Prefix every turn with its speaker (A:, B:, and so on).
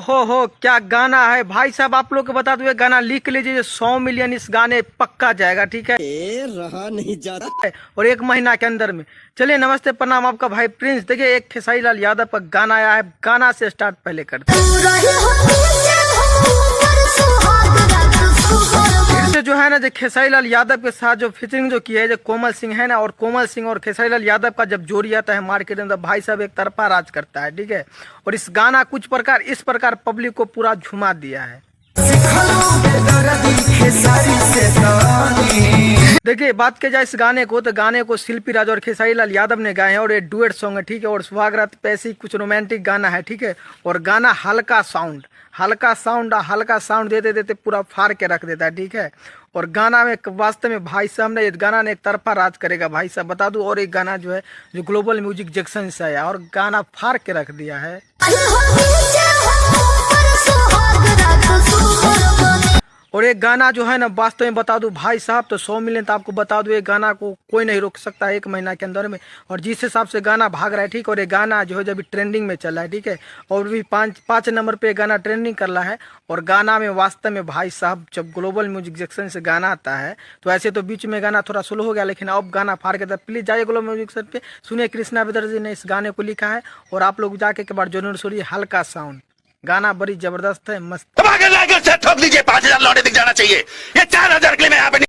A: हो क्या गाना है भाई साहब। आप लोग को बता दूं, ये गाना लिख लीजिए, 100 मिलियन इस गाने पक्का जाएगा, ठीक है।
B: रहा नहीं जा रहा
A: और 1 महीना के अंदर में। चलिए नमस्ते प्रणाम, आपका भाई प्रिंस। देखिए एक खेसारी लाल यादव का गाना आया है, गाना से स्टार्ट पहले करते हैं। फिर से जो है ना, जो खेसारी लाल यादव के साथ जो फीचरिंग जो की है, जो कोमल सिंह है ना, और कोमल सिंह और खेसारी लाल यादव का जब जोड़ी आता है मार्केट में, तो भाई साहब एक तरफा राज करता है, ठीक है। और इस गाना कुछ प्रकार इस प्रकार पब्लिक को पूरा झुमा दिया है। देखिए बात की जाए इस गाने को, तो गाने को शिल्पी राज और खेसारी लाल यादव ने गाए हैं, और ये डुएट सॉन्ग है, ठीक है। और सुहाग रात पे ऐसी कुछ रोमांटिक गाना है, ठीक है। और गाना हल्का साउंड देते देते पूरा फाड़ के रख देता है, ठीक है। और गाना में वास्तव में भाई साहब ने, इस गाना ने एक तरफा राज करेगा भाई साहब, बता दूं। और एक गाना जो है जो ग्लोबल म्यूजिक जंक्शन से आया और गाना फाड़ के रख दिया है। और एक गाना जो है ना, वास्तव में बता दूं भाई साहब, तो 100 मिलियन, तो आपको बता दूं, एक गाना को कोई नहीं रोक सकता 1 महीना के अंदर में। और जिस हिसाब से गाना भाग रहा है, ठीक। और ये गाना जो है जब ट्रेंडिंग में चल रहा है, ठीक है। और भी 5 नंबर पे गाना ट्रेंडिंग कर रहा है। और गाना में वास्तव में भाई साहब, जब ग्लोबल म्यूजिक जंक्शन से गाना आता है, तो ऐसे तो बीच में गाना थोड़ा स्लो हो गया, लेकिन अब गाना फाड़ के, प्लीज जाइए ग्लोबल म्यूजिक जंक्शन पे, सुनिए। कृष्णा बेदर जी ने इस गाने को लिखा है, और आप लोग जाके के बाद जरूर सुनिए। हल्का साउंड, गाना बड़ी जबरदस्त है, मस्त।
C: ठोक लीजिए, 5,000 लौटे दिख जाना चाहिए। ये 4,000 के लिए मैं यहाँ पे